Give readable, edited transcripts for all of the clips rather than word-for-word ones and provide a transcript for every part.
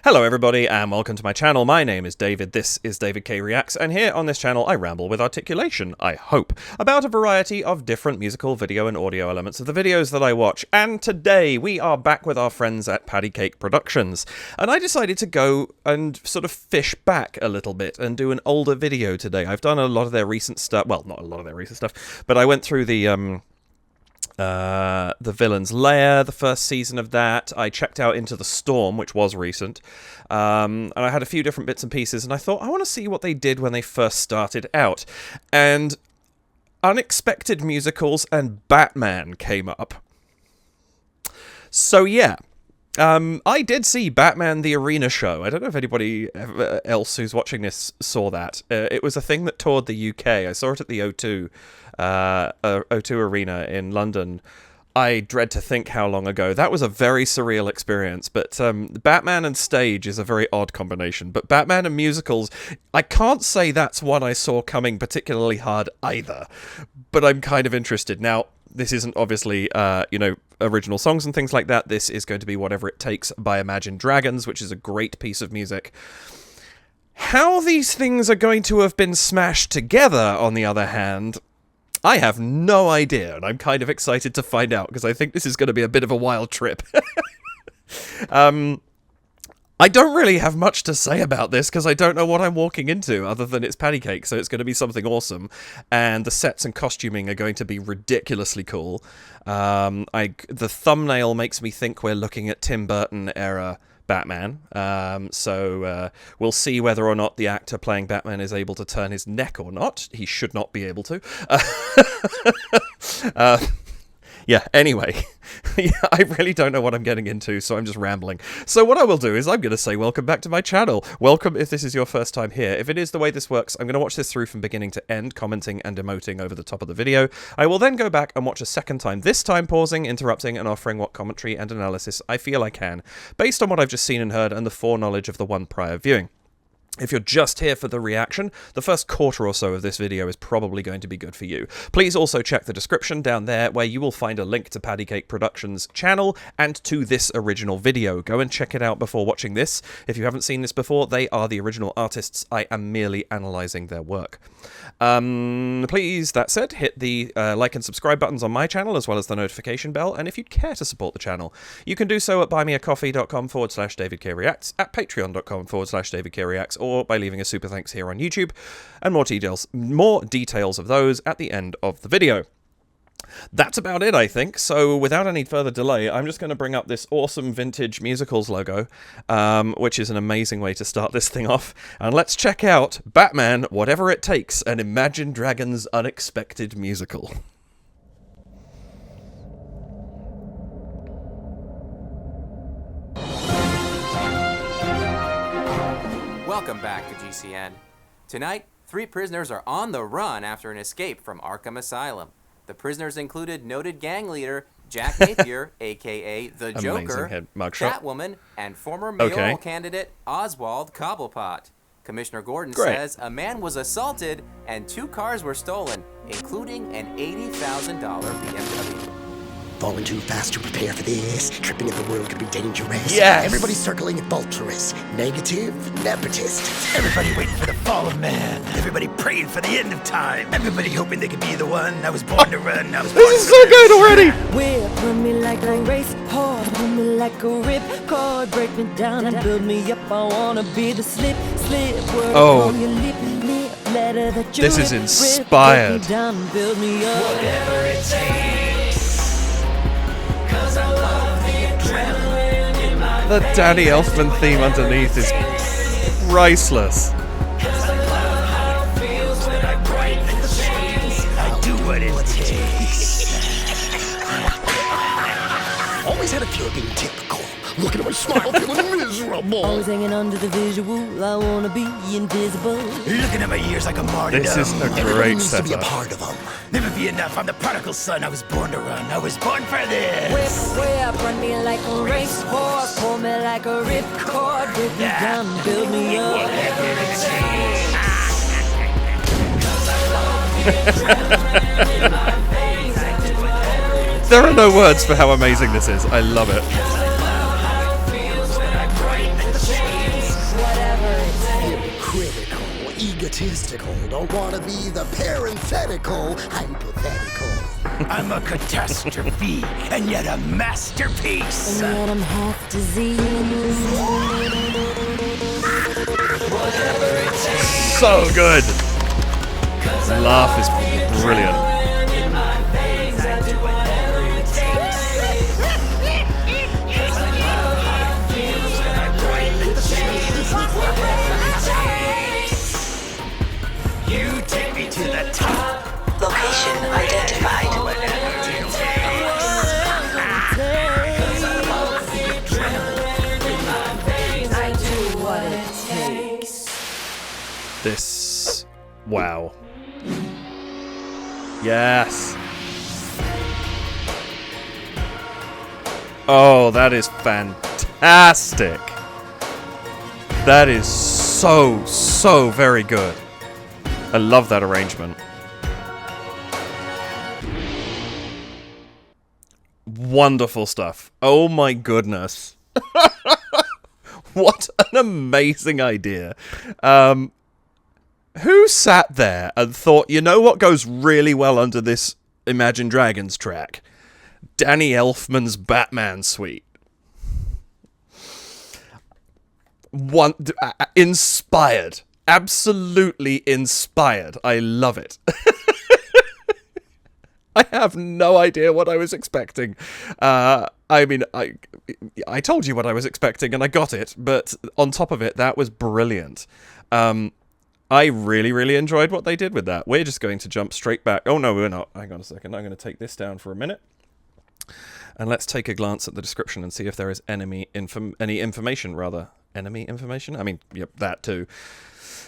Hello everybody and welcome to my channel. My name is David, this is David K Reacts, and here on this channel I ramble with articulation, I hope, about a variety of different musical, video and audio elements of the videos that I watch. And today we are back with our friends at PattyCake Productions, and I decided to go and sort of fish back a little bit and do an older video today. I've done a lot of their recent stuff, well, not a lot of their recent stuff, but I went through the Villain's Lair, the first season of that. I checked out Into the Storm, which was recent, and I had a few different bits and pieces, and I thought, I want to see what they did when they first started out. And unexpected musicals and Batman came up. So yeah, I did see Batman the Arena Show. I don't know if anybody else who's watching this saw that. It was a thing that toured the UK. I saw it at the O2 Arena in London. I dread to think how long ago. That was a very surreal experience, but Batman and stage is a very odd combination. But Batman and musicals, I can't say that's one I saw coming particularly hard either, but I'm kind of interested. Now, this isn't obviously, original songs and things like that. This is going to be Whatever It Takes by Imagine Dragons, which is a great piece of music. How these things are going to have been smashed together, on the other hand, I have no idea, and I'm kind of excited to find out, because I think this is going to be a bit of a wild trip. I don't really have much to say about this, because I don't know what I'm walking into, other than it's PattyCake, so it's going to be something awesome, and the sets and costuming are going to be ridiculously cool. The thumbnail makes me think we're looking at Tim Burton-era Batman, so we'll see whether or not the actor playing Batman is able to turn his neck or not. He should not be able to. Yeah, anyway, I really don't know what I'm getting into, so I'm just rambling. So what I will do is I'm going to say welcome back to my channel. Welcome if this is your first time here. If it is the way this works, I'm going to watch this through from beginning to end, commenting and emoting over the top of the video. I will then go back and watch a second time, this time pausing, interrupting and offering what commentary and analysis I feel I can, based on what I've just seen and heard and the foreknowledge of the one prior viewing. If you're just here for the reaction, the first quarter or so of this video is probably going to be good for you. Please also check the description down there, where you will find a link to PattyCake Productions' channel and to this original video. Go and check it out before watching this. If you haven't seen this before, they are the original artists. I am merely analysing their work. Please, that said, hit the like and subscribe buttons on my channel, as well as the notification bell, and if you'd care to support the channel, you can do so at buymeacoffee.com/DavidKReacts, at patreon.com/DavidKReacts, or by leaving a super thanks here on YouTube, and more details of those at the end of the video. That's about it, I think. So without any further delay, I'm just going to bring up this awesome vintage musicals logo, which is an amazing way to start this thing off, and let's check out Batman, Whatever It Takes, an Imagine Dragons unexpected musical. Welcome back to GCN. Tonight, 3 prisoners are on the run after an escape from Arkham Asylum. The prisoners included noted gang leader Jack Napier, a.k.a. The Joker, Catwoman, and former mayoral candidate Oswald Cobblepot. Commissioner Gordon says a man was assaulted and 2 cars were stolen, including an $80,000 BMW. Falling too fast to prepare for this. Tripping in the world could be dangerous. Yes! Everybody circling adulterous. Negative, nepotist. Everybody waiting for the fall of man. Everybody praying for the end of time. Everybody hoping they could be the one. I was born to run. I was born This is so good already! Whip me like a race horse, pull me like a rip cord, break me down and build me up. I wanna be the slip word on your lip, letter that you this is inspired. Break me down and build me up. Whatever it takes. 'Cause I love the adrenaline in my The Danny Elfman theme underneath is priceless. 'Cause I love how it feels when I break the chains. I do what it takes. Always had a fear of being typical. Looking at my smile, feeling miserable. Always hanging under the visual, I wanna be invisible. Looking at my years like a martyrdom. This is a Everybody great needs to be a setup. part of them. Never be enough. I'm the prodigal son. I was born to run. I was born for this. Whip, run me like a race horse, pull me like a rip cord, break me down and build me up. Whatever it takes. There are no words for how amazing this is. I love it. Feels when I break the chains. egotistical. Don't wanna be the parenthetical, hypothetical. I'm a catastrophe, and yet a masterpiece. And yet I'm half diseased. So good. The laugh is brilliant. You take me to the top. Location identified. I do what it takes. This. Wow. Yes. Oh, that is fantastic. That is so very good. I love that arrangement. Wonderful stuff. Oh my goodness. What an amazing idea. Who sat there and thought, you know what goes really well under this Imagine Dragons track? Danny Elfman's Batman suite. Inspired. Absolutely inspired. I love it. I have no idea what I was expecting. I mean, I told you what I was expecting and I got it, but on top of it, that was brilliant. I really enjoyed what they did with that. We're just going to jump straight back. Oh, no, we're not. Hang on a second. I'm going to take this down for a minute. And let's take a glance at the description and see if there is any information, rather. Enemy information? I mean, yep, that too.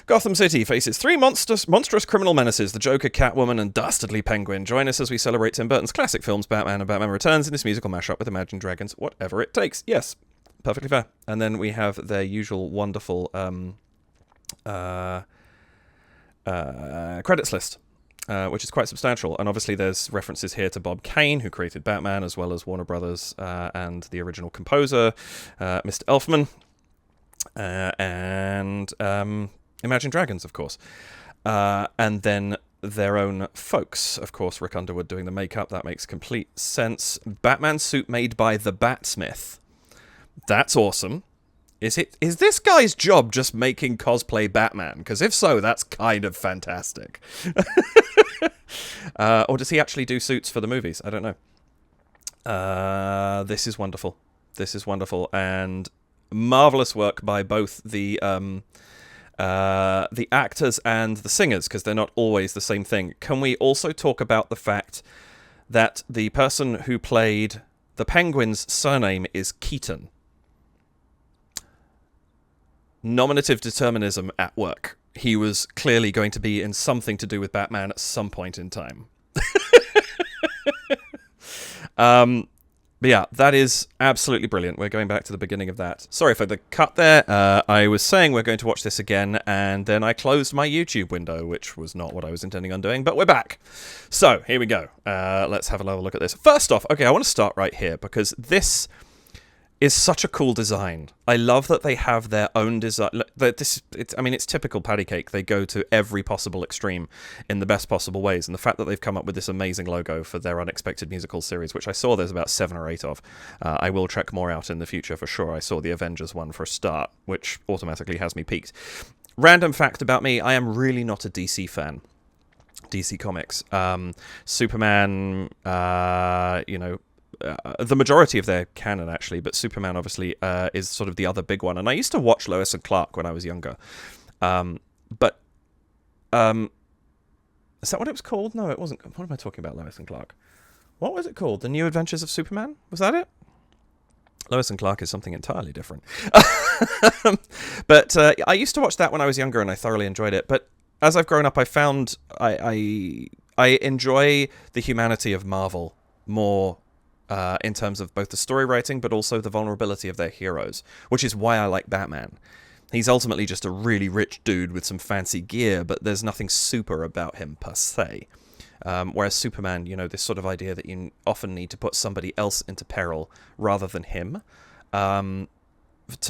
Gotham City faces three monstrous criminal menaces, the Joker, Catwoman, and dastardly Penguin. Join us as we celebrate Tim Burton's classic films, Batman and Batman Returns, in this musical mashup with Imagine Dragons, whatever it takes. Yes, perfectly fair. And then we have their usual wonderful credits list, which is quite substantial. And obviously there's references here to Bob Kane, who created Batman, as well as Warner Brothers and the original composer, Mr. Elfman, and Imagine Dragons, of course. And then their own folks, of course, Rick Underwood doing the makeup. That makes complete sense. Batman suit made by the Batsmith. That's awesome. Is this guy's job just making cosplay Batman? Because if so, that's kind of fantastic. Or does he actually do suits for the movies? I don't know. This is wonderful. This is wonderful. And marvelous work by both the actors and the singers, because they're not always the same thing. Can we also talk about the fact that the person who played the Penguin's surname is Keaton? Nominative determinism at work. He was clearly going to be in something to do with Batman at some point in time. But yeah, that is absolutely brilliant. We're going back to the beginning of that. Sorry for the cut there. I was saying we're going to watch this again, and then I closed my YouTube window, which was not what I was intending on doing, but we're back. So, here we go. Let's have a little look at this. First off, okay, I want to start right here, because this is such a cool design. I love that they have their own design. It's typical PattyCake. They go to every possible extreme in the best possible ways. And the fact that they've come up with this amazing logo for their Unexpected Musical series, which I saw there's about 7 or 8 of. I will check more out in the future for sure. I saw the Avengers one for a start, which automatically has me peaked. Random fact about me, I am really not a DC fan. DC Comics. Superman, the majority of their canon, actually, but Superman, obviously, is sort of the other big one. And I used to watch Lois and Clark when I was younger. Is that what it was called? No, it wasn't. What am I talking about, Lois and Clark? What was it called? The New Adventures of Superman? Was that it? Lois and Clark is something entirely different. But I used to watch that when I was younger, and I thoroughly enjoyed it. But as I've grown up, I found I enjoy the humanity of Marvel more, in terms of both the story writing, but also the vulnerability of their heroes, which is why I like Batman. He's ultimately just a really rich dude with some fancy gear, but there's nothing super about him per se. Whereas Superman, this sort of idea that you often need to put somebody else into peril rather than him, to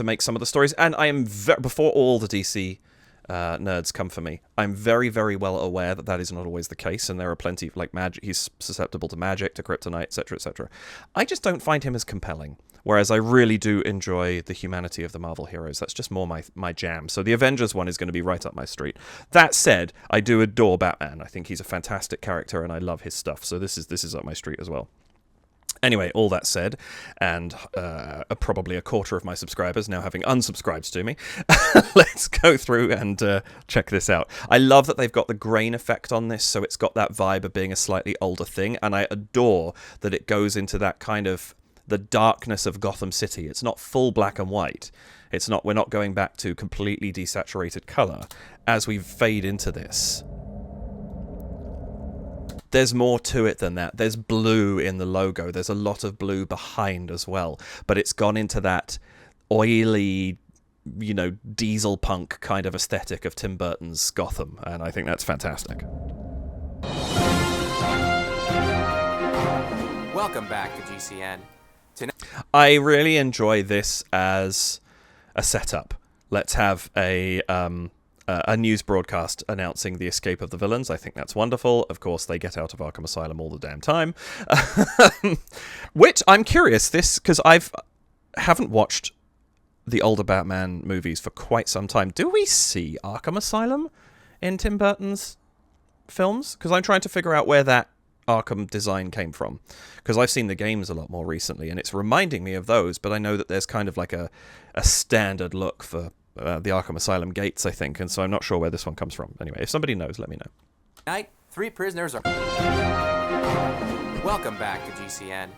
make some of the stories. And I am before all the DC nerds come for me. I'm very, very well aware that that is not always the case, and there are plenty of, like, magic. He's susceptible to magic, to kryptonite, etc., etc. I just don't find him as compelling, whereas I really do enjoy the humanity of the Marvel heroes. That's just more my jam. So the Avengers one is going to be right up my street. That said, I do adore Batman. I think he's a fantastic character, and I love his stuff, so this is up my street as well. Anyway, all that said, and probably a quarter of my subscribers now having unsubscribed to me, let's go through and check this out. I love that they've got the grain effect on this, so it's got that vibe of being a slightly older thing, and I adore that it goes into that kind of the darkness of Gotham City. It's not full black and white. We're not going back to completely desaturated color as we fade into this. There's more to it than that. There's blue in the logo. There's a lot of blue behind as well. But it's gone into that oily, diesel punk kind of aesthetic of Tim Burton's Gotham. And I think that's fantastic. Welcome back to GCN. I really enjoy this as a setup. Let's have a news broadcast announcing the escape of the villains. I think that's wonderful. Of course, they get out of Arkham Asylum all the damn time. Which, I'm curious, because haven't watched the older Batman movies for quite some time. Do we see Arkham Asylum in Tim Burton's films? Because I'm trying to figure out where that Arkham design came from, because I've seen the games a lot more recently, and it's reminding me of those, but I know that there's kind of like a standard look for the Arkham Asylum gates, I think, and so I'm not sure where this one comes from. Anyway, if somebody knows, let me know. Tonight, 3 prisoners are... Welcome back to GCN.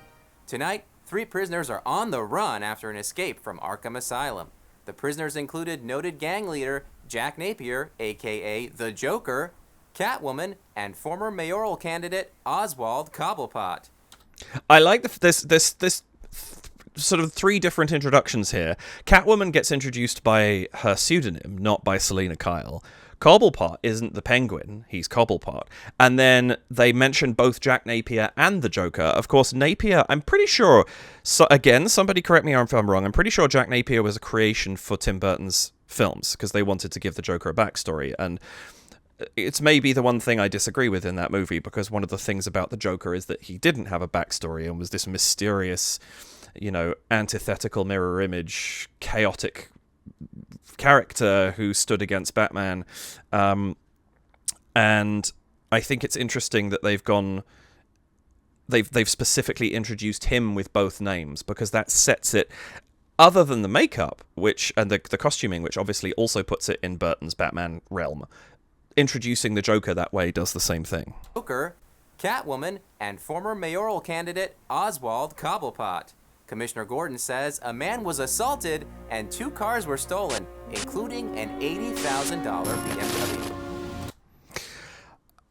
Tonight, 3 prisoners are on the run after an escape from Arkham Asylum. The prisoners included noted gang leader Jack Napier, a.k.a. the Joker, Catwoman, and former mayoral candidate Oswald Cobblepot. I like this sort of 3 different introductions here. Catwoman gets introduced by her pseudonym, not by Selina Kyle. Cobblepot isn't the Penguin, he's Cobblepot. And then they mention both Jack Napier and the Joker. Of course, Napier, I'm pretty sure, again, somebody correct me if I'm wrong, I'm pretty sure Jack Napier was a creation for Tim Burton's films, because they wanted to give the Joker a backstory, and it's maybe the one thing I disagree with in that movie, because one of the things about the Joker is that he didn't have a backstory and was this mysterious, antithetical mirror image, chaotic character who stood against Batman. And I think it's interesting that they've specifically introduced him with both names, because that sets it, other than the makeup, and the costuming, which obviously also puts it in Burton's Batman realm. Introducing the Joker that way does the same thing. Joker, Catwoman, and former mayoral candidate Oswald Cobblepot. Commissioner Gordon says a man was assaulted and 2 cars were stolen, including an $80,000 BMW.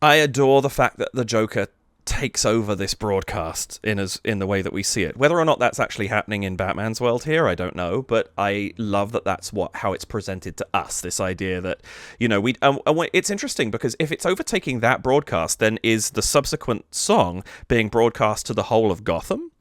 I adore the fact that the Joker takes over this broadcast in the way that we see it. Whether or not that's actually happening in Batman's world here, I don't know, but I love that that's how it's presented to us, this idea that, it's interesting, because if it's overtaking that broadcast, then is the subsequent song being broadcast to the whole of Gotham?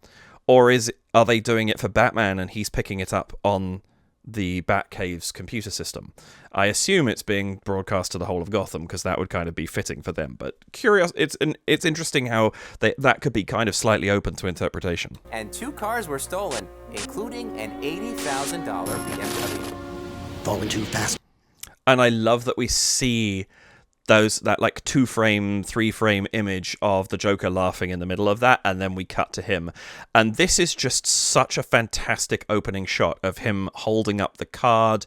Or are they doing it for Batman and he's picking it up on the Batcave's computer system? I assume it's being broadcast to the whole of Gotham, because that would kind of be fitting for them. But it's interesting how that could be kind of slightly open to interpretation. And 2 cars were stolen, including an $80,000 BMW. Falling too fast. And I love that we see that like 2-frame, 3-frame image of the Joker laughing in the middle of that, and then we cut to him. And this is just such a fantastic opening shot of him holding up the card,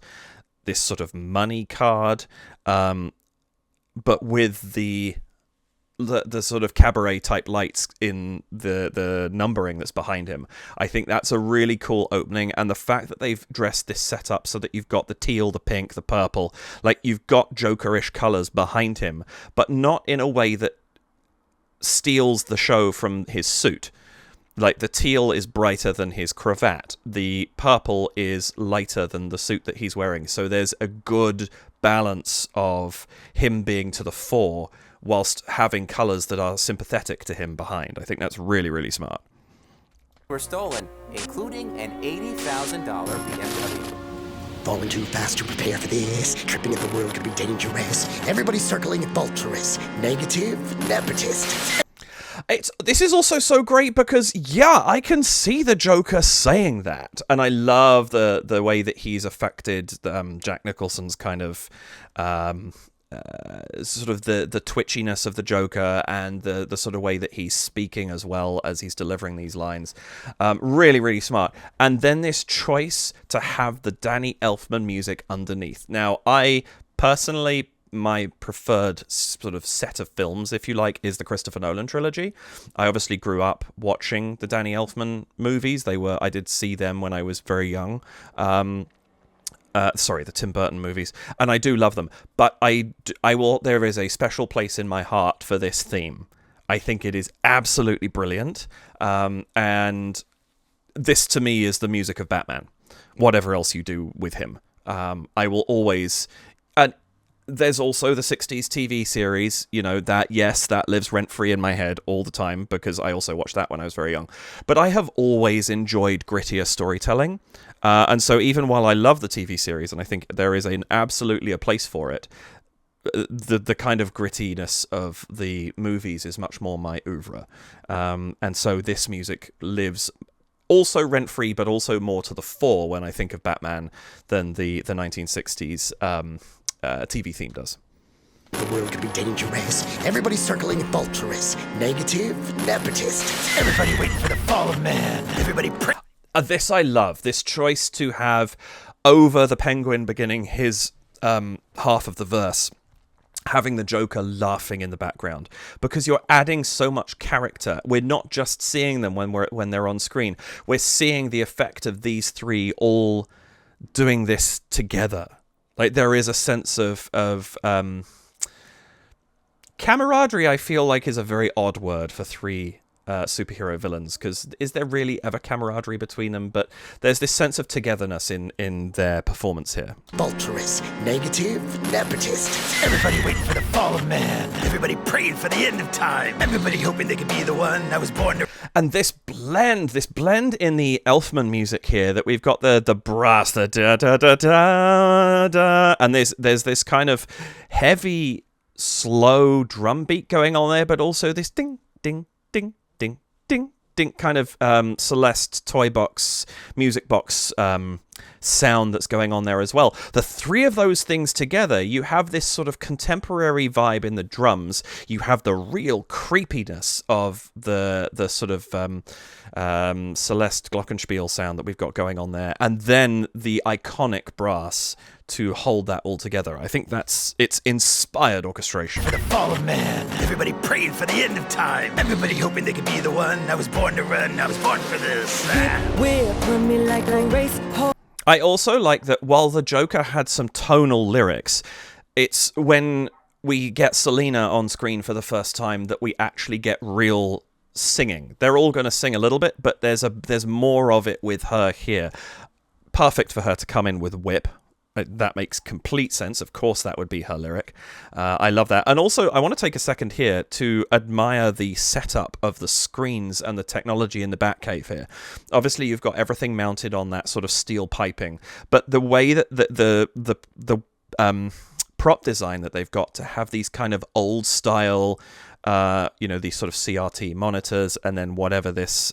this sort of money card, but with the sort of cabaret type lights in the numbering that's behind him. I think that's a really cool opening, and the fact that they've dressed this setup so that you've got the teal, the pink, the purple, like you've got Jokerish colors behind him, but not in a way that steals the show from his suit. Like, the teal is brighter than his cravat, the purple is lighter than the suit that he's wearing, so there's a good balance of him being to the fore whilst having colours that are sympathetic to him behind. I think that's really, really smart. Were stolen, including an $80,000 BMW. Falling too fast to prepare for this. Tripping in the world could be dangerous. Everybody circling vulturous. Negative, nepotist. This is also so great because, yeah, I can see the Joker saying that, and I love the way that he's affected Jack Nicholson's kind of sort of the twitchiness of the Joker and the sort of way that he's speaking as well as he's delivering these lines. Really, really smart. And then this choice to have the Danny Elfman music underneath. Now, I personally, my preferred sort of set of films, if you like, is the Christopher Nolan trilogy. I obviously grew up watching the Danny Elfman movies. I did see them when I was very young. The Tim Burton movies, and I do love them. But there is a special place in my heart for this theme. I think it is absolutely brilliant, and this to me is the music of Batman. Whatever else you do with him, I will always. And there's also the 60s TV series, that lives rent-free in my head all the time because I also watched that when I was very young. But I have always enjoyed grittier storytelling. And so even while I love the TV series, and I think there is absolutely a place for it, the kind of grittiness of the movies is much more my oeuvre. And so this music lives also rent-free, but also more to the fore when I think of Batman than the 1960s TV theme does. The world could be dangerous. Everybody circling vulturous. Negative, nepotist. Everybody waiting for the fall of man. Everybody This I love. This choice to have over the Penguin beginning his half of the verse, having the Joker laughing in the background, because you're adding so much character. We're not just seeing them when they're on screen. We're seeing the effect of these three all doing this together. Like, there is a sense of camaraderie. I feel like is a very odd word for three superhero villains, because is there really ever camaraderie between them? But there's this sense of togetherness in their performance here. Vulturous, negative, nepotist. Everybody waiting for the fall of man. Everybody praying for the end of time. Everybody hoping they could be the one I was born to. And this blend in the Elfman music here, that we've got the brass, the da da da da da, and there's this kind of heavy, slow drum beat going on there, but also this ding ding ding ding ding ding kind of Celeste toy box, music box sound that's going on there as well. The three of those things together, you have this sort of contemporary vibe in the drums. You have the real creepiness of the sort of Celeste glockenspiel sound that we've got going on there, and then the iconic brass to hold that all together. I think it's inspired orchestration. For the fall of man, everybody praying for the end of time. Everybody hoping they could be the one I was born to run. I was born for this. Whip me like a race horse. I also like that while the Joker had some tonal lyrics, it's when we get Selina on screen for the first time that we actually get real singing. They're all going to sing a little bit, but there's more of it with her here. Perfect for her to come in with Whip. That makes complete sense. Of course, that would be her lyric. I love that. And also, I want to take a second here to admire the setup of the screens and the technology in the Batcave here. Obviously, you've got everything mounted on that sort of steel piping, but the way that the prop design that they've got to have these kind of old style, these sort of CRT monitors, and then whatever this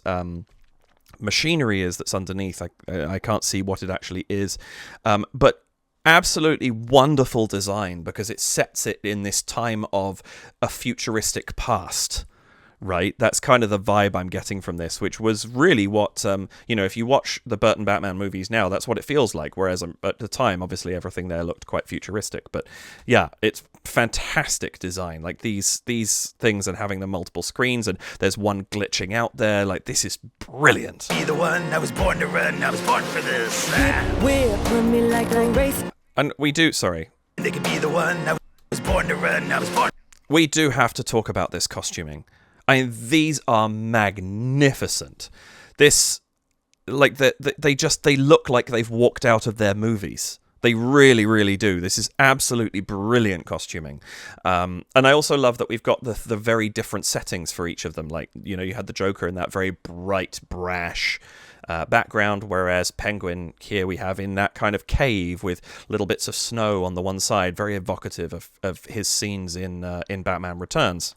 machinery is that's underneath. I can't see what it actually is, but absolutely wonderful design, because it sets it in this time of a futuristic past, right? That's kind of the vibe I'm getting from this, which was really what, if you watch the Burton Batman movies now, that's what it feels like, whereas at the time, obviously, everything there looked quite futuristic. But yeah, it's fantastic design, like these things, and having the multiple screens, and there's one glitching out there. Like, this is brilliant. Be the one I was born to run. I was born for this. Whip me like a race. And we do, sorry. They could be the one I was born to run. I was born. We do have to talk about this costuming. I mean, these are magnificent. This, like, they look like they've walked out of their movies. They really, really do. This is absolutely brilliant costuming. And I also love that we've got the very different settings for each of them. Like, you had the Joker in that very bright, brash, background, whereas Penguin here we have in that kind of cave with little bits of snow on the one side, very evocative of his scenes in Batman Returns.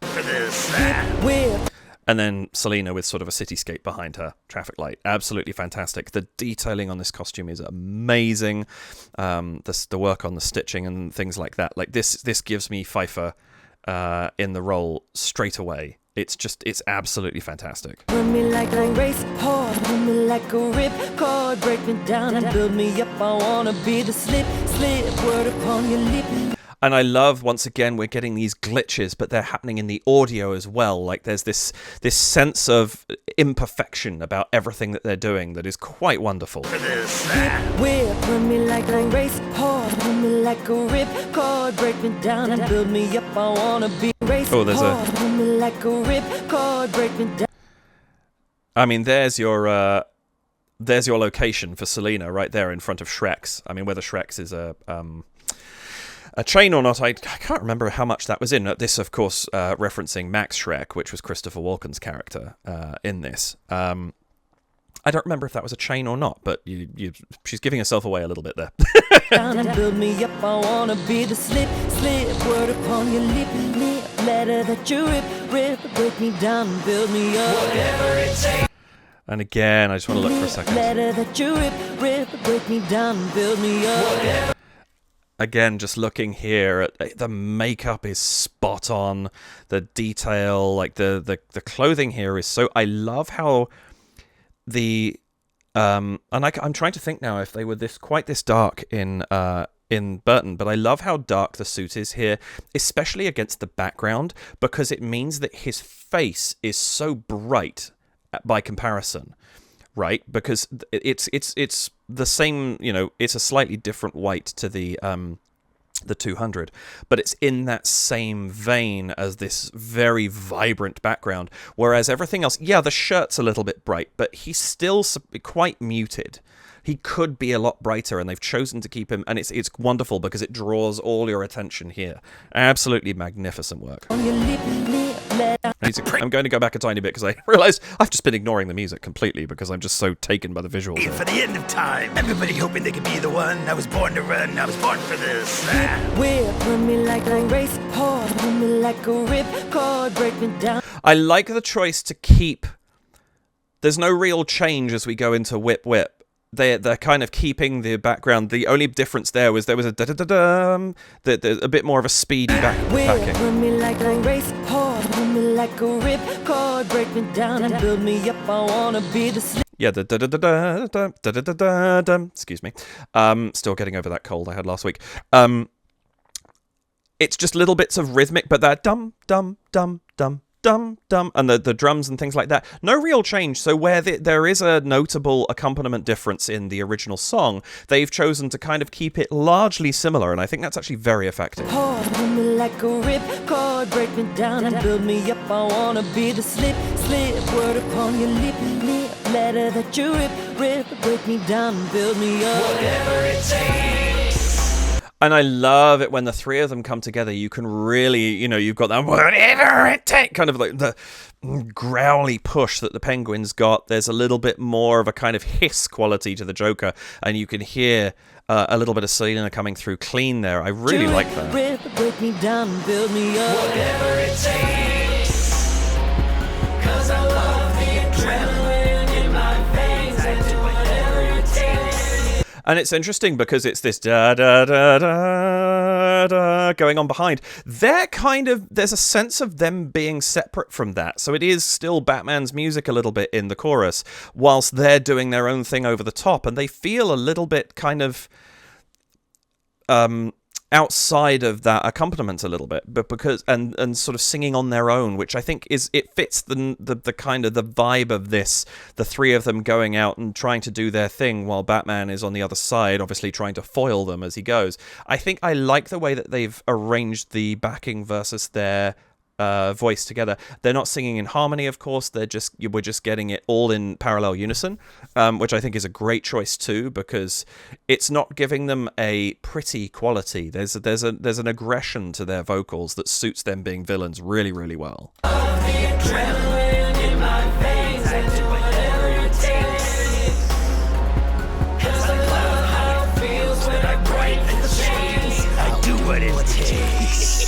And then Selina with sort of a cityscape behind her, traffic light. Absolutely fantastic. The detailing on this costume is amazing. The work on the stitching and things like that. Like this gives me Pfeiffer in the role straight away. It's absolutely fantastic. Run me like a race horse, run me like a ripcord, break me down and build me up. I wanna be the slip word upon your lip. And I love, once again, we're getting these glitches, but they're happening in the audio as well. Like there's this sense of imperfection about everything that they're doing that is quite wonderful. Whip, run me like a race horse, run me like a ripcord, break me down and build me up. I wanna be a race horse, run me like a ripcord, break me down. I mean, there's your location for Selina right there in front of Shrek's. I mean, whether Shrek's is a chain or not, I can't remember how much that was in. This, of course, referencing Max Shrek, which was Christopher Walken's character in this. I don't remember if that was a chain or not, but she's giving herself away a little bit there. Down and build me up, I wanna be the slip word upon your lip, letter that you rip, break me down and build me up. Whatever it takes. And again, I just want to look for a second. Letter that you rip, break me down and build me up. Again, just looking here at the makeup is spot on, the detail, like the clothing here is so. I love how and I'm trying to think now if they were quite this dark in Burton, but I love how dark the suit is here, especially against the background, because it means that his face is so bright by comparison. Right, because it's the same, it's a slightly different white to the 200, but it's in that same vein as this very vibrant background. Whereas everything else, the shirt's a little bit bright, but he's still quite muted. He could be a lot brighter, and they've chosen to keep him, and it's wonderful because it draws all your attention here. Absolutely magnificent work. I'm going to go back a tiny bit because I realised I've just been ignoring the music completely because I'm just so taken by the visuals. For the end of time, everybody hoping they could be the one. I was born to run, I was born for this. Whip, run me like a race horse, run me like a ripcord, break me down. I like the choice to keep. There's no real change as we go into Whip Whip. They're kind of keeping the background. The only difference there was a da-da-da-dum, a bit more of a speedy backing. Run me like a race horse, run me like a ripcord, break me down and build me up. I wanna be the slip. Yeah, the da-da-da-da-da-da-da-da-da. Excuse me. Still getting over that cold I had last week. It's just little bits of rhythmic, but that dum dum dum dum dum dum, and the drums and things like that. No real change. So where there is a notable accompaniment difference in the original song, they've chosen to kind of keep it largely similar, and I think that's actually very effective. Hold me like a ripcord, break me down and build me up. I wanna be the slip word upon your lip, letter that you rip, break me down and build me up. Whatever it takes. And I love it when the three of them come together. You can really, you've got that whatever it takes, kind of like the growly push that the Penguin's got. There's a little bit more of a kind of hiss quality to the Joker, and you can hear a little bit of Selina coming through clean there. I really like that. Rip, break me down and build me up. Whatever it takes. 'Cause I love the adrenaline in my veins. I do whatever it takes. And it's interesting because it's this da-da-da-da-da going on behind. There's a sense of them being separate from that. So it is still Batman's music a little bit in the chorus, whilst they're doing their own thing over the top. And they feel a little bit kind of outside of that accompaniment a little bit, but because and sort of singing on their own, which I think it fits the kind of the vibe of this, the three of them going out and trying to do their thing while Batman is on the other side, obviously trying to foil them as he goes. I think I like the way that they've arranged the backing versus their voice together. They're not singing in harmony, of course. We're just getting it all in parallel unison, which I think is a great choice too, because it's not giving them a pretty quality. There's an aggression to their vocals that suits them being villains really, really well. abilities.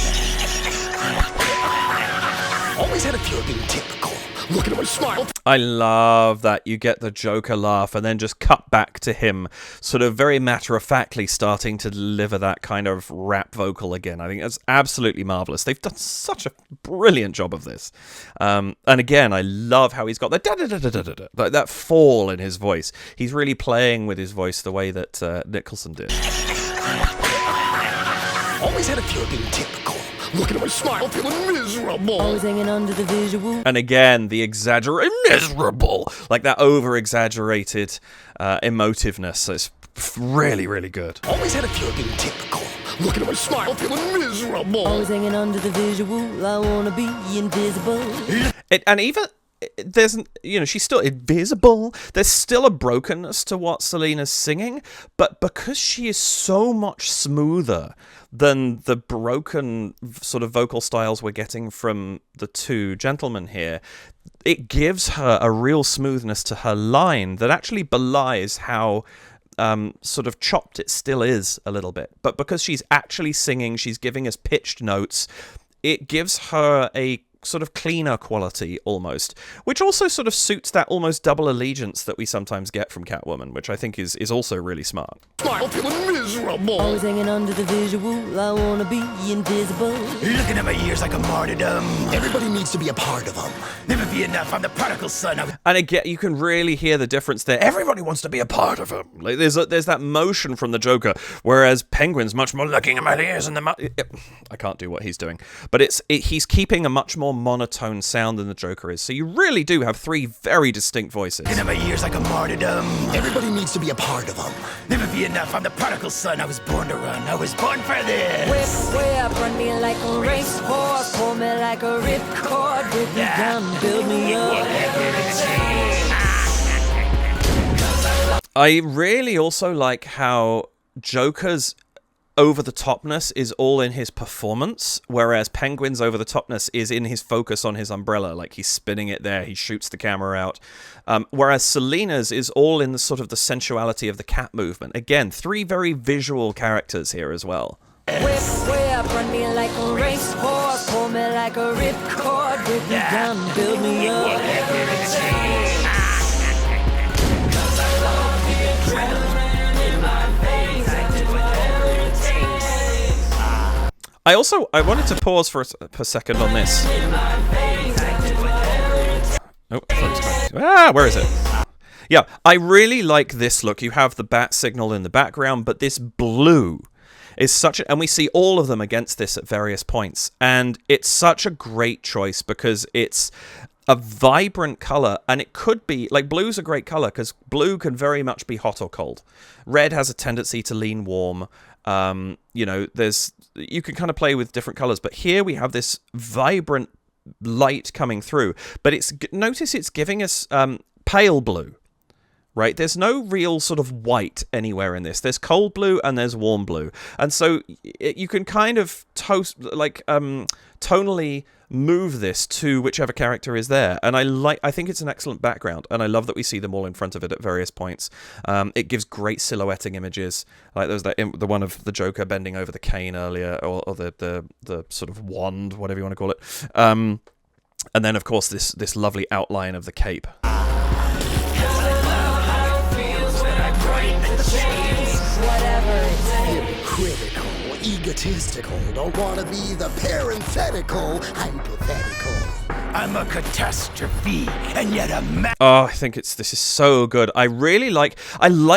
Always had a fear of being typical. Looking at my smile. I love that you get the Joker laugh and then just cut back to him sort of very matter-of-factly starting to deliver that kind of rap vocal again. I think that's absolutely marvelous. They've done such a brilliant job of this. And again, I love how he's got the da-da-da-da-da-da, like that fall in his voice. He's really playing with his voice the way that Nicholson did. Always had a fear of being typical. Looking at my smile, feeling miserable. Always hanging under the visual. And again, the miserable, like that over-exaggerated emotiveness. It's really, really good. Always had a fear of being typical. Looking at my smile, feeling miserable. Always hanging under the visual. I wanna be invisible. And even there's, she's still invisible. There's still a brokenness to what Selena's singing, but because she is so much smoother than the broken sort of vocal styles we're getting from the two gentlemen here, it gives her a real smoothness to her line that actually belies how sort of chopped it still is a little bit. But because she's actually singing, she's giving us pitched notes, it gives her a sort of cleaner quality almost, which also sort of suits that almost double allegiance that we sometimes get from Catwoman, which I think is also really smart. Smile, feeling miserable. Always hanging under the visual. I wanna be invisible. Looking at my years like a martyrdom. Everybody needs to be a part of them. Never be enough. I'm the prodigal son. And again, you can really hear the difference there. Everybody wants to be a part of him. Like there's that motion from the Joker, whereas Penguin's much more looking at my ears and I can't do what he's doing, but he's keeping a much more monotone sound than the Joker is. So you really do have three very distinct voices. Looking at my years like a martyrdom. Everybody needs to be a part of them. Never be enough. I'm the prodigal son. I was born to run. I was born for this. Whip, run me like a racehorse. Pull me like a ripcord. Break me down, build me up. I really also like how Joker's over-the-topness is all in his performance, whereas Penguin's over-the-topness is in his focus on his umbrella, like he's spinning it there, he shoots the camera out. Whereas Selena's is all in the sort of the sensuality of the cat movement. Again, three very visual characters here as well. Whip, run me like a racehorse. Pull me like a ripcord. Break me down, build me up. I wanted to pause for a second on this. Where is it? Yeah, I really like this look. You have the bat signal in the background, but this blue is and we see all of them against this at various points, and it's such a great choice because it's a vibrant color, and it could be like blue's a great color because blue can very much be hot or cold. Red has a tendency to lean warm. You can kind of play with different colors, but here we have this vibrant light coming through, but notice it's giving us pale blue, right? There's no real sort of white anywhere in this. There's cold blue and there's warm blue, and so you can kind of tonally move this to whichever character is there, and I think it's an excellent background, and I love that we see them all in front of it at various points. It gives great silhouetting images, like there was the one of the Joker bending over the cane earlier, or the sort of wand, whatever you want to call it, and then of course this lovely outline of the cape. Hypocritical, egotistical, don't want to be the parenthetical, hypothetical. I'm a catastrophe, and yet a Oh, I think this is so good. I like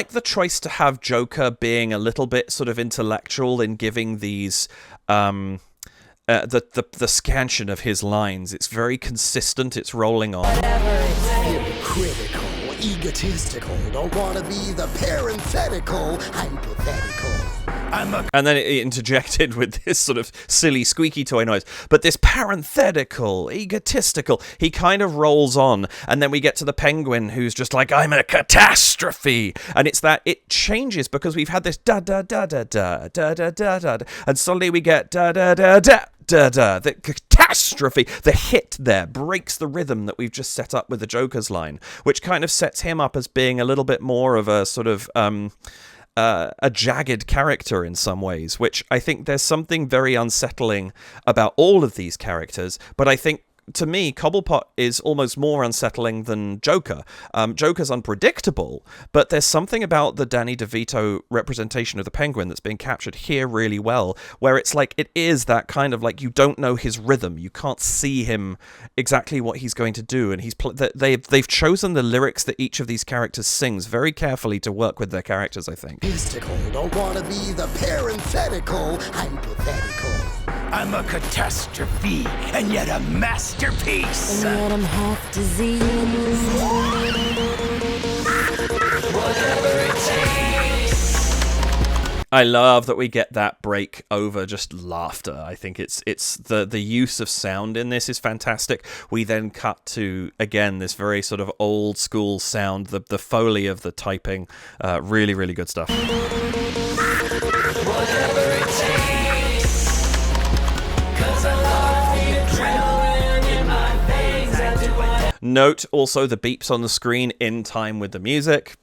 the choice to have Joker being a little bit sort of intellectual in giving these the scansion of his lines. It's very consistent. It's rolling on. Hypocritical, egotistical, don't want to be the parenthetical, hypothetical. And then it interjected with this sort of silly squeaky toy noise. But this parenthetical, egotistical, he kind of rolls on. And then we get to the Penguin who's just like, I'm a catastrophe. And it's that it changes because we've had this da-da-da-da-da, da-da-da-da. And suddenly we get da-da-da-da. The catastrophe, the hit there breaks the rhythm that we've just set up with the Joker's line, which kind of sets him up as being a little bit more of a sort of a jagged character in some ways, which I think there's something very unsettling about all of these characters, but I think to me, Cobblepot is almost more unsettling than Joker. Joker's unpredictable, but there's something about the Danny DeVito representation of the Penguin that's being captured here really well, where it's like, it is that kind of like, you don't know his rhythm, you can't see him exactly what he's going to do, and they've chosen the lyrics that each of these characters sings very carefully to work with their characters, I think. Mystical, don't wanna be the parenthetical, hypothetical. I'm a catastrophe, and yet a masterpiece. And yet I'm half diseased. Whatever it takes. I love that we get that break over just laughter. I think it's the use of sound in this is fantastic. We then cut to, again, this very sort of old school sound, the Foley of the typing. Really, really good stuff. Whatever it takes. Note also the beeps on the screen in time with the music.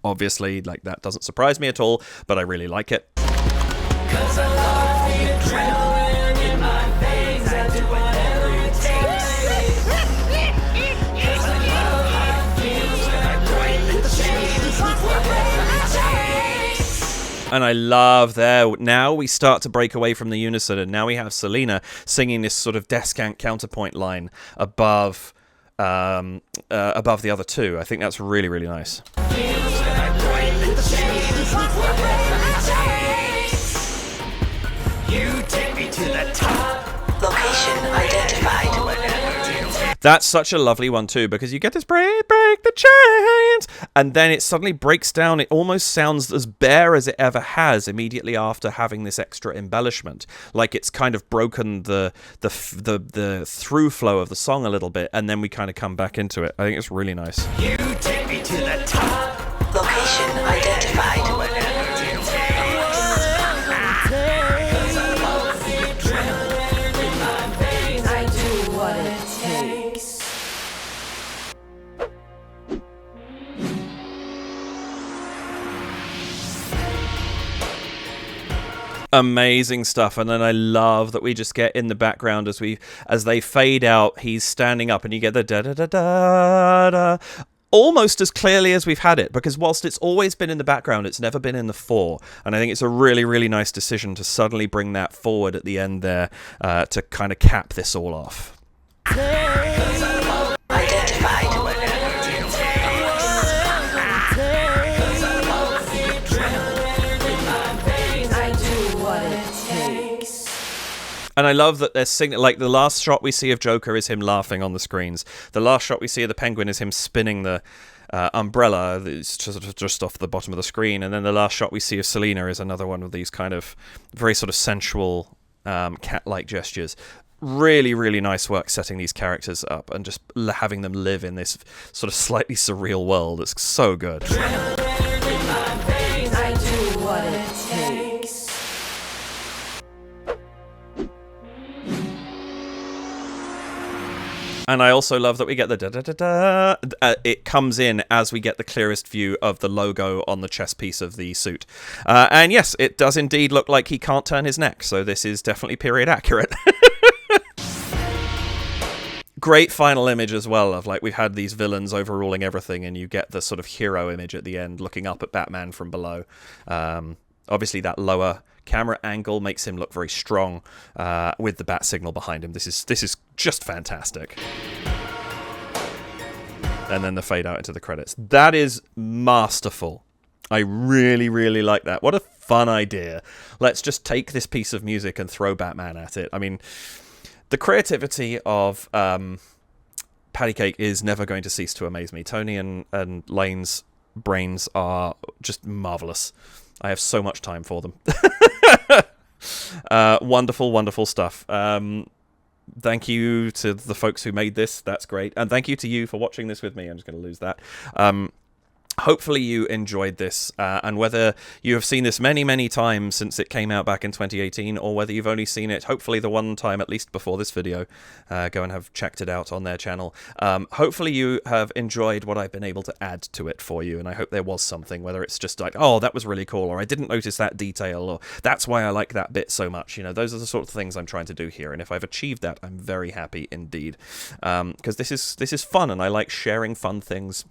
Obviously, like, that doesn't surprise me at all, but I really like it. 'Cause I love the adrenaline in my veins. I do whatever it takes. 'Cause I love how it feels when I break the chains. Whatever it takes. And I love there, now we start to break away from the unison, and now we have Selena singing this sort of descant counterpoint line above the other two. I think that's really, really nice. You take me to the top. Location identified. That's such a lovely one too, because you get this break the chains, and then it suddenly breaks down. It almost sounds as bare as it ever has immediately after having this extra embellishment. Like it's kind of broken the through flow of the song a little bit, and then we kind of come back into it. I think it's really nice. You take me to the top. Location identified. Amazing stuff. And then I love that we just get in the background as they fade out, he's standing up, and you get the da da da da da almost as clearly as we've had it, because whilst it's always been in the background, it's never been in the fore, and I think it's a really, really nice decision to suddenly bring that forward at the end there, to kind of cap this all off. Identified. And I love that they're singing, like the last shot we see of Joker is him laughing on the screens. The last shot we see of the Penguin is him spinning the umbrella that's just off the bottom of the screen. And then the last shot we see of Selena is another one of these kind of very sort of sensual cat-like gestures. Really, really nice work setting these characters up and just having them live in this sort of slightly surreal world. It's so good. And I also love that we get the da-da-da-da. It comes in as we get the clearest view of the logo on the chest piece of the suit. And yes, it does indeed look like he can't turn his neck, so this is definitely period accurate. Great final image as well of, like, we've had these villains overruling everything, and you get the sort of hero image at the end looking up at Batman from below. Obviously that lower camera angle makes him look very strong, with the bat signal behind him. This is just fantastic. And then the fade out into the credits. That is masterful. I really, really like that. What a fun idea. Let's just take this piece of music and throw Batman at it. I mean, the creativity of PattyCake is never going to cease to amaze me. Tony and Layne's brains are just marvelous. I have so much time for them. Wonderful, wonderful stuff. Thank you to the folks who made this. That's great. And thank you to you for watching this with me. I'm just going to lose that. Hopefully you enjoyed this, and whether you have seen this many, many times since it came out back in 2018, or whether you've only seen it, hopefully the one time at least before this video, go and have checked it out on their channel. Hopefully you have enjoyed what I've been able to add to it for you, and I hope there was something, whether it's just like, oh, that was really cool, or I didn't notice that detail, or that's why I like that bit so much. You know, those are the sort of things I'm trying to do here, and if I've achieved that, I'm very happy indeed, because this is fun, and I like sharing fun things.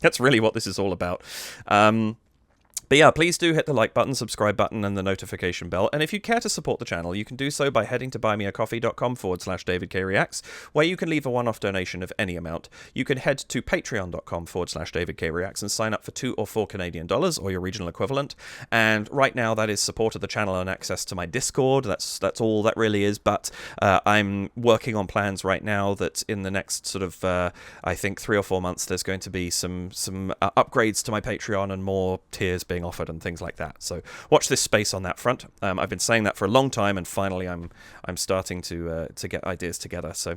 That's really what this is all about. But yeah, please do hit the like button, subscribe button, and the notification bell. And if you care to support the channel, you can do so by heading to buymeacoffee.com/DavidKReacts, where you can leave a one-off donation of any amount. You can head to patreon.com/DavidKReacts and sign up for $2 or $4 Canadian, or your regional equivalent. And right now, that is support of the channel and access to my Discord. That's all that really is. But I'm working on plans right now that in the next sort of, I think, 3 or 4 months, there's going to be some upgrades to my Patreon and more tiers being offered and things like that. So watch this space on that front. I've been saying that for a long time, and finally I'm starting to get ideas together. So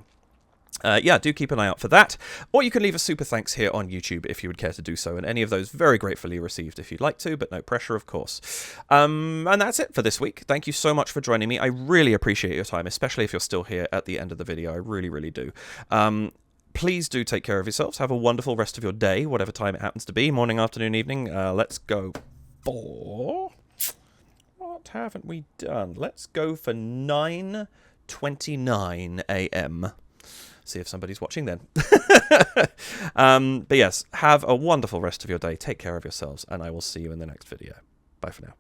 yeah, do keep an eye out for that. Or you can leave a super thanks here on YouTube if you would care to do so, and any of those very gratefully received if you'd like to, but no pressure, of course. And that's it for this week. Thank you so much for joining me. I really appreciate your time, especially if you're still here at the end of the video. I really, really do. Please do take care of yourselves. Have a wonderful rest of your day, whatever time it happens to be, morning, afternoon, evening. Let's go for... What haven't we done? Let's go for 9:29 a.m. See if somebody's watching then. But yes, have a wonderful rest of your day. Take care of yourselves, and I will see you in the next video. Bye for now.